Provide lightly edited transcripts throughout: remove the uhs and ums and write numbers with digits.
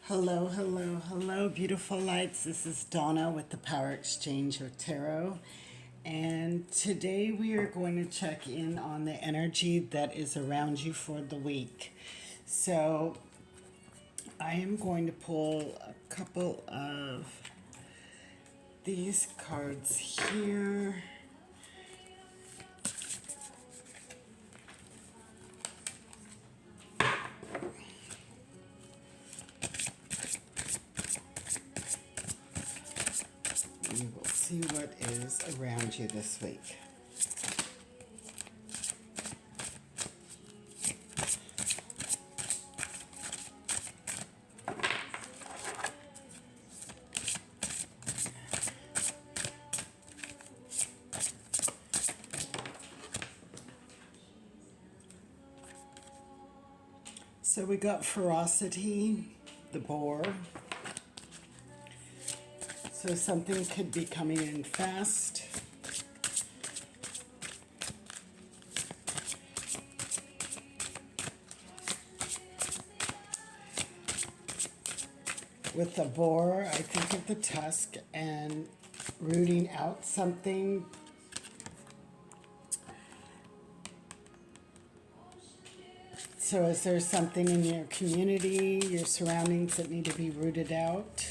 Hello, hello, hello, beautiful lights. This is Donna with the Power Exchange of Tarot. And today we are going to check in on the energy that is around you for the week. So I am going to pull a couple of these cards here. You will see what is around you this week. So we got ferocity, the boar. So something could be coming in fast. With the boar, I think of the tusk and rooting out something. So is there something in your community, your surroundings that need to be rooted out?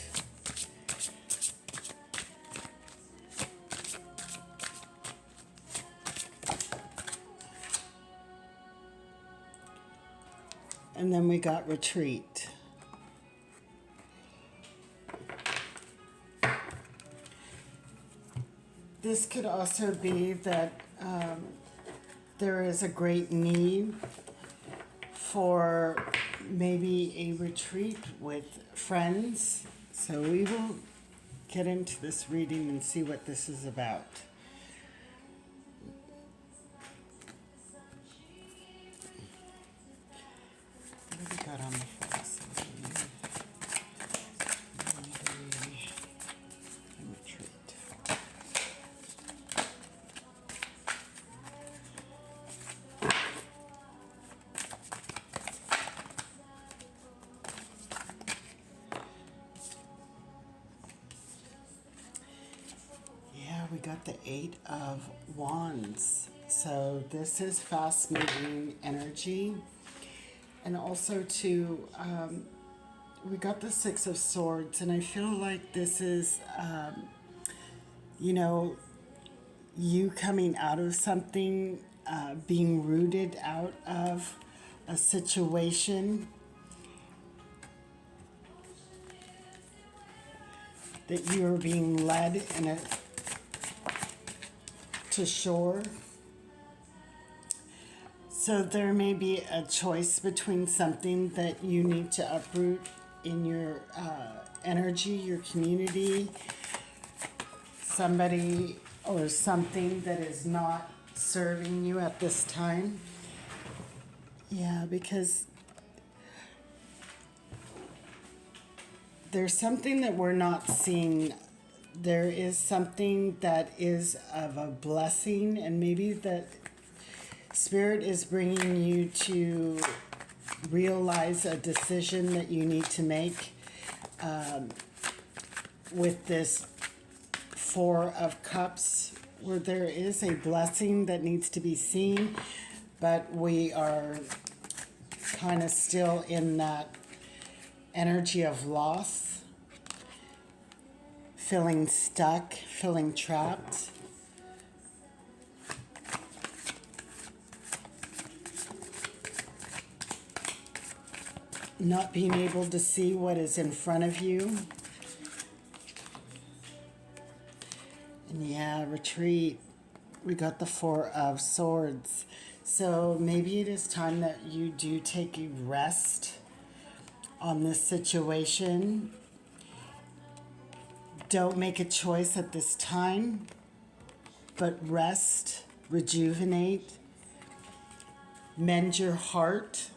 And then we got retreat. This could also be that there is a great need for maybe a retreat with friends. So we will get into this reading and see what this is about. What have we got on the philosophy? And retreat. Yeah, we got the Eight of Wands. So this is fast-moving energy. And also too, we got the Six of Swords, and I feel like this is, you coming out of something, being rooted out of a situation that you are being led to shore. So there may be a choice between something that you need to uproot in your energy, your community, somebody or something that is not serving you at this time. Yeah, because there's something that we're not seeing. There is something that is of a blessing, and maybe that Spirit is bringing you to realize a decision that you need to make with this Four of Cups, where there is a blessing that needs to be seen, but we are kind of still in that energy of loss, feeling stuck, feeling trapped. Not being able to see what is in front of you. And yeah, retreat. We got the Four of Swords. So maybe it is time that you do take a rest on this situation. Don't make a choice at this time, but rest, rejuvenate, mend your heart.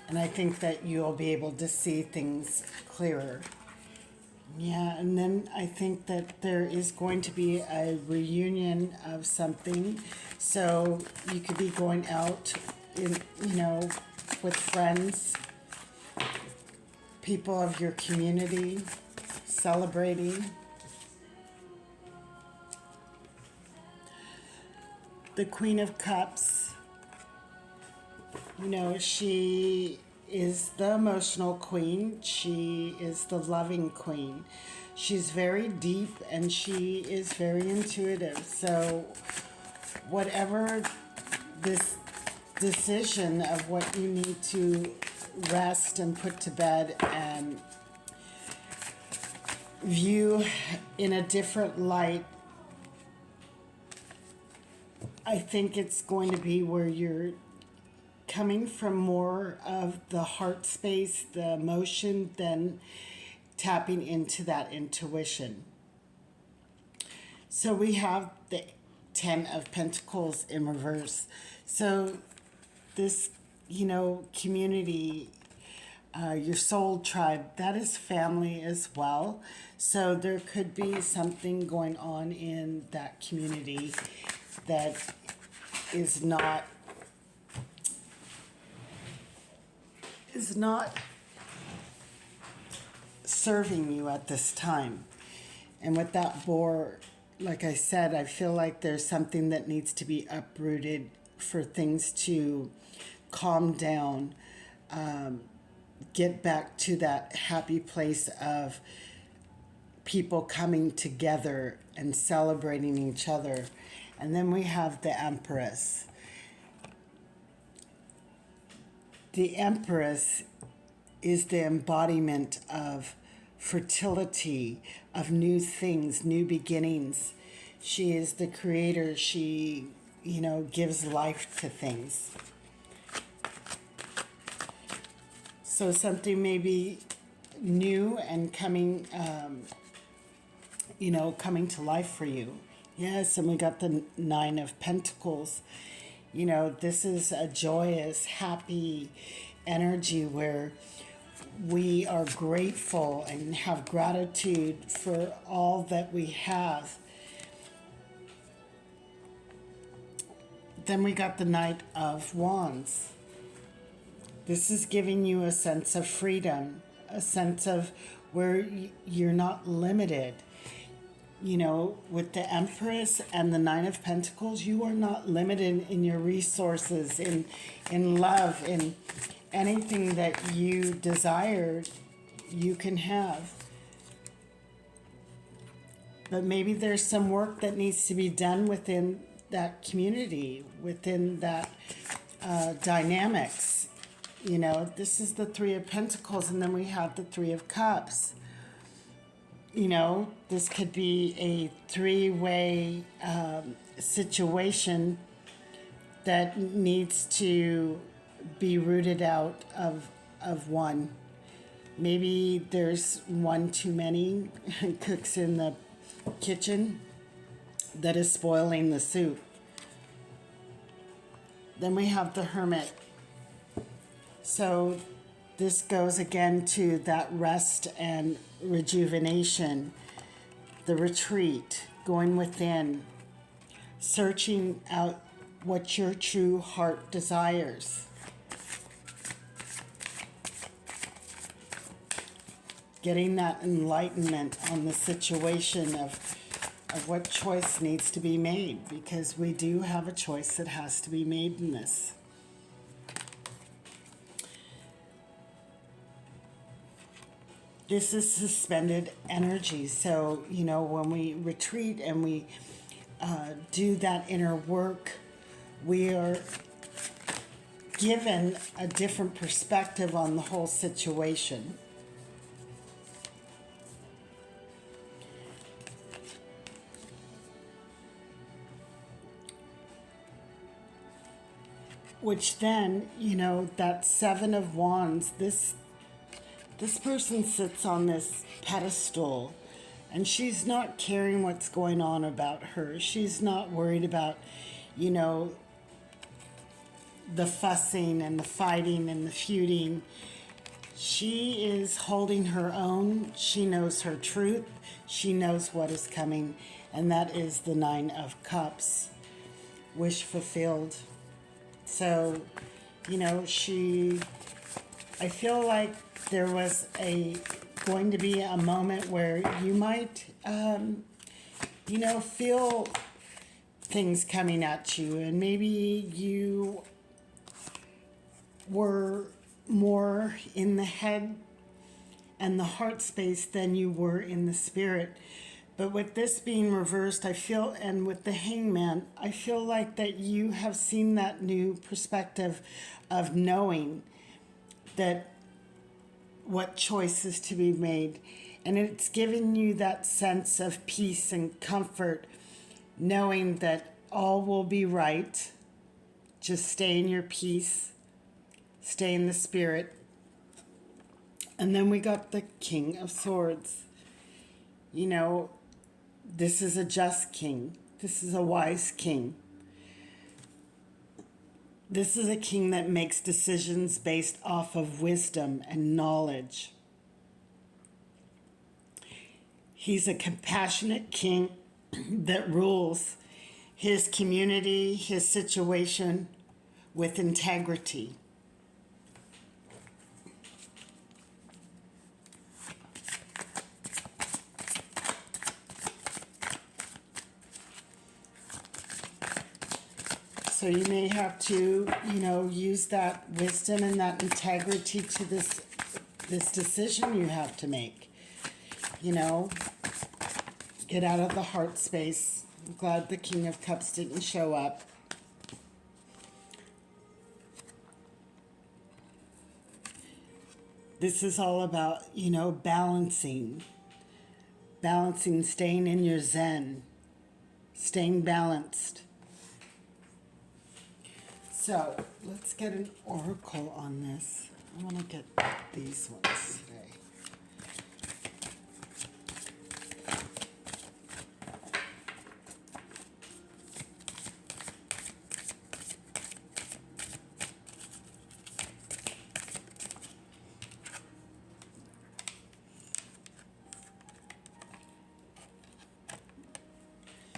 And I think that you'll be able to see things clearer. Yeah, and then I think that there is going to be a reunion of something. So you could be going out, with friends. people of your community celebrating. The Queen of Cups, you know, she is the emotional queen. She is the loving queen. She's very deep and she is very intuitive. So whatever this decision of what you need to rest and put to bed and view in a different light, I think it's going to be where you're coming from more of the heart space, the emotion, than tapping into that intuition. So we have the Ten of Pentacles in reverse. So this, you know, community, your soul tribe, that is family as well. So there could be something going on in that community that is not serving you at this time. And with that boar, like I said, I feel like there's something that needs to be uprooted for things to calm down, get back to that happy place of people coming together and celebrating each other. And then we have the Empress. The Empress is the embodiment of fertility, of new things, new beginnings. She is the creator. She, you know, gives life to things. So something may be new and coming, you know, coming to life for you. Yes, and we got the Nine of Pentacles. You know, this is a joyous, happy energy where we are grateful and have gratitude for all that we have. Then we got the Knight of Wands. This is giving you a sense of freedom, a sense of where you're not limited. You know, with the Empress and the Nine of Pentacles, you are not limited in your resources, in love, in anything that you desire, you can have. But maybe there's some work that needs to be done within that community, within that dynamics. You know, this is the Three of Pentacles, and then we have the Three of Cups. You know, this could be a three-way situation that needs to be rooted out of one. Maybe there's one too many cooks in the kitchen that is spoiling the soup. Then we have the Hermit. So this goes again to that rest and rejuvenation, the retreat, going within, searching out what your true heart desires. Getting that enlightenment on the situation of what choice needs to be made, because we do have a choice that has to be made in this. This is suspended energy. So, you know, when we retreat and we do that inner work, we are given a different perspective on the whole situation. Which then, you know, that Seven of Wands, this person sits on this pedestal and she's not caring what's going on about her. She's not worried about, you know, the fussing and the fighting and the feuding. She is holding her own. She knows her truth. She knows what is coming. And that is the Nine of Cups. Wish fulfilled. So, you know, she I feel like there was going to be a moment where you might, feel things coming at you, and maybe you were more in the head and the heart space than you were in the spirit. But with this being reversed, I feel, and with the Hangman, I feel like that you have seen that new perspective of knowing that what choices to be made. And it's given you that sense of peace and comfort, knowing that all will be right. Just stay in your peace, stay in the spirit. And then we got the King of Swords. You know, this is a just king. This is a wise king. This is a king that makes decisions based off of wisdom and knowledge. He's a compassionate king that rules his community, his situation with integrity. So you may have to, use that wisdom and that integrity to this decision you have to make. Get out of the heart space. I'm glad the King of Cups didn't show up. This is all about, balancing, staying in your zen, staying balanced. So let's get an oracle on this. I want to get these ones today.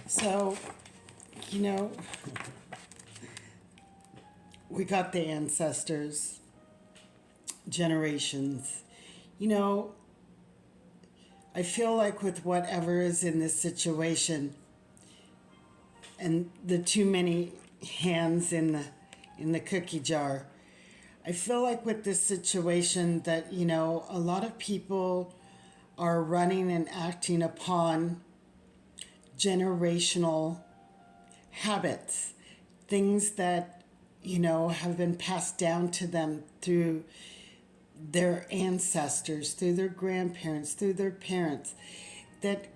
So, we got the ancestors, generations. I feel like with whatever is in this situation and the too many hands in the cookie jar, I feel like with this situation that, a lot of people are running and acting upon generational habits, things that have been passed down to them through their ancestors, through their grandparents, through their parents, that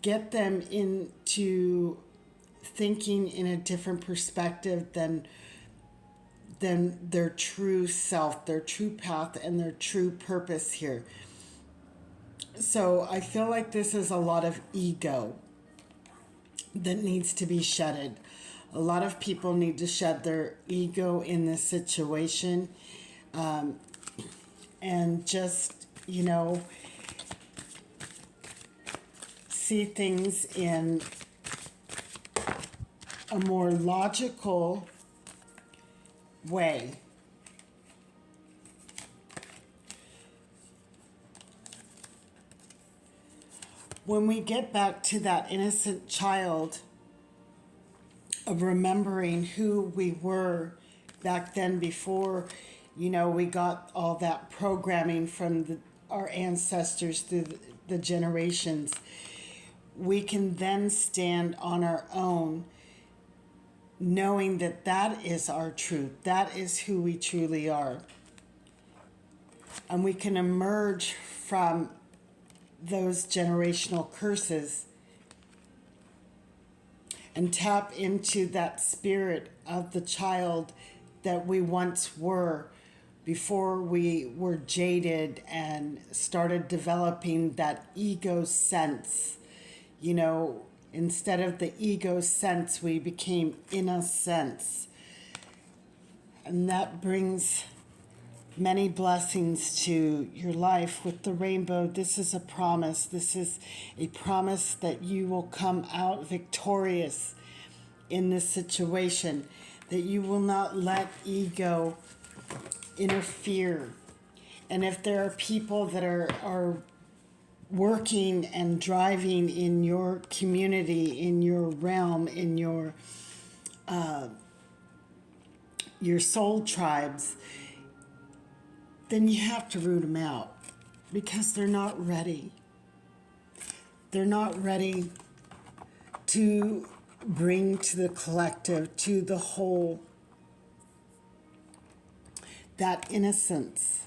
get them into thinking in a different perspective than their true self, their true path, and their true purpose here. So I feel like this is a lot of ego that needs to be shedded. A lot of people need to shed their ego in this situation, and just, see things in a more logical way. When we get back to that innocent child of remembering who we were back then before, we got all that programming from our ancestors through the generations, we can then stand on our own, knowing that that is our truth. That is who we truly are. And we can emerge from those generational curses and tap into that spirit of the child that we once were before we were jaded and started developing that ego sense. Instead of the ego sense, we became innocence. And that brings many blessings to your life. With the rainbow, this is a promise. This is a promise that you will come out victorious in this situation, that you will not let ego interfere And if there are people that are working and driving in your community, in your realm, in your soul tribes, then you have to root them out because they're not ready. They're not ready to bring to the collective, to the whole, that innocence.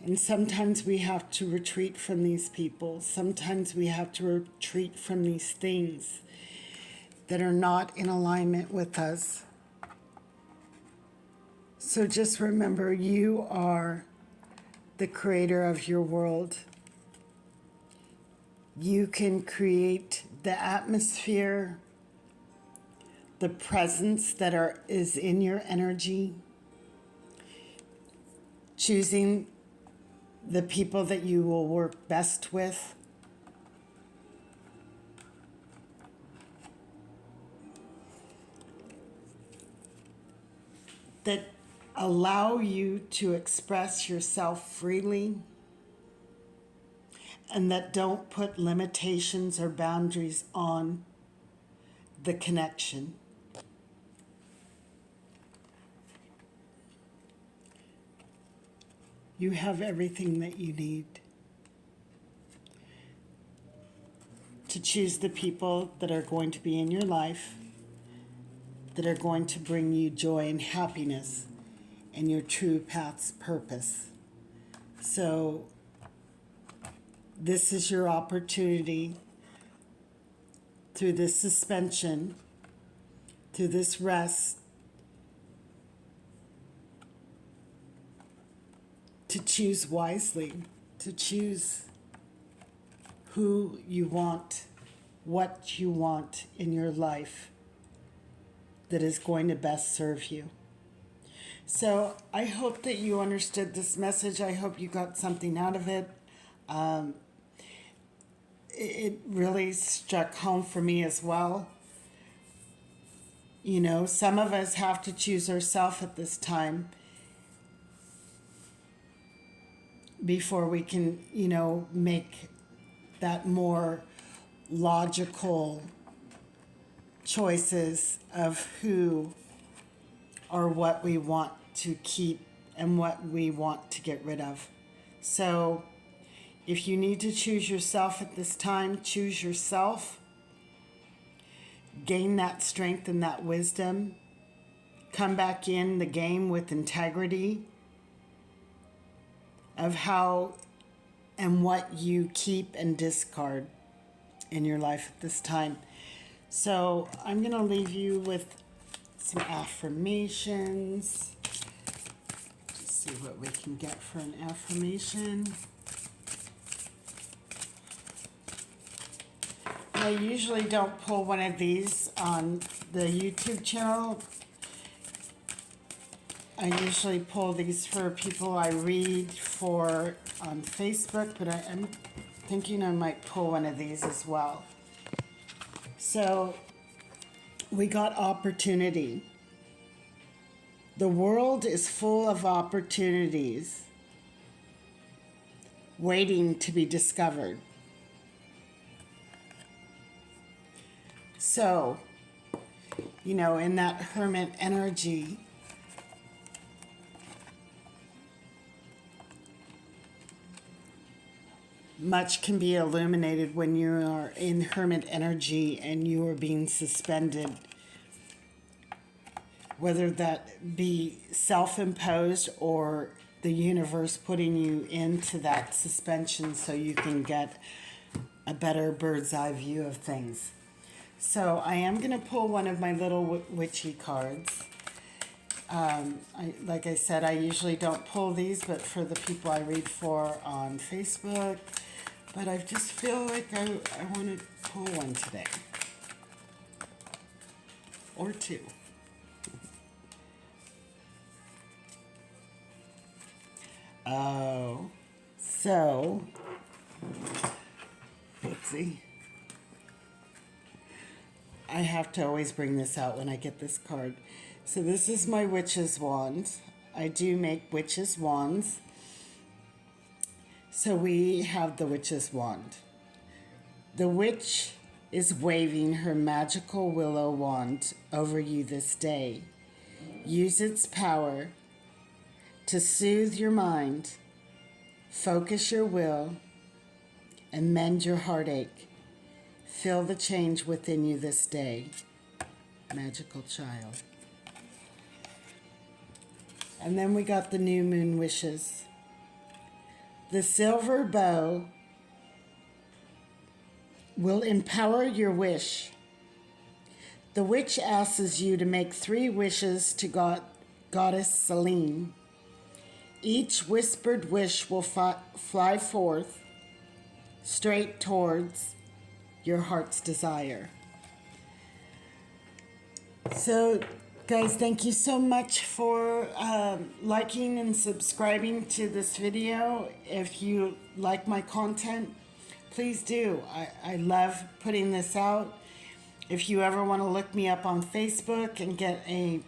And sometimes we have to retreat from these people. Sometimes we have to retreat from these things that are not in alignment with us. So just remember, you are the creator of your world. You can create the atmosphere, the presence that is in your energy, choosing the people that you will work best with. That allow you to express yourself freely and that don't put limitations or boundaries on the connection. You have everything that you need to choose the people that are going to be in your life, that are going to bring you joy and happiness and your true path's purpose. So this is your opportunity through this suspension, through this rest, to choose wisely, to choose who you want, what you want in your life that is going to best serve you. So I hope that you understood this message. I hope you got something out of it. It really struck home for me as well. You know, some of us have to choose ourselves at this time before we can, make that more logical choices of who or what we want to keep and what we want to get rid of. So if you need to choose yourself at this time, choose yourself. Gain that strength and that wisdom. Come back in the game with integrity of how and what you keep and discard in your life at this time. So I'm going to leave you with some affirmations. Let's see what we can get for an affirmation. I usually don't pull one of these on the YouTube channel. I usually pull these for people I read for on Facebook, but I'm thinking I might pull one of these as well. So we got opportunity. The world is full of opportunities waiting to be discovered. So, in that Hermit energy, much can be illuminated when you are in Hermit energy and you are being suspended, whether that be self-imposed or the universe putting you into that suspension so you can get a better bird's eye view of things. So I am going to pull one of my little witchy cards. Like I said, I usually don't pull these, but for the people I read for on Facebook. But I just feel like I want to pull one today. Or two. Oh, so, let's see. I have to always bring this out when I get this card. So this is my witch's wand. I do make witches' wands. So we have the witch's wand. The witch is waving her magical willow wand over you this day. Use its power to soothe your mind, focus your will, and mend your heartache. Feel the change within you this day, magical child. And then we got the new moon wishes. The silver bow will empower your wish. The witch asks you to make 3 wishes to Goddess Selene. Each whispered wish will fly forth straight towards your heart's desire. So, guys, thank you so much for liking and subscribing to this video. If you like my content, please do. I love putting this out. If you ever want to look me up on Facebook and get a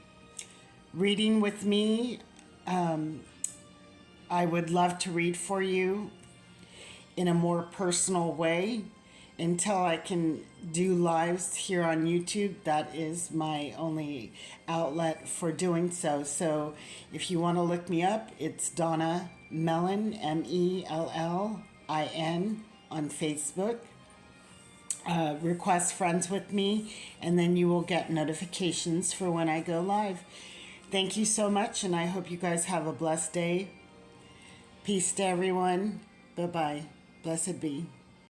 reading with me, I would love to read for you in a more personal way. Until I can do lives here on YouTube, that is my only outlet for doing so. So if you want to look me up, it's Donna Mellin, Mellin, on Facebook. Request friends with me, and then you will get notifications for when I go live. Thank you so much, and I hope you guys have a blessed day. Peace to everyone. Bye-bye. Blessed be.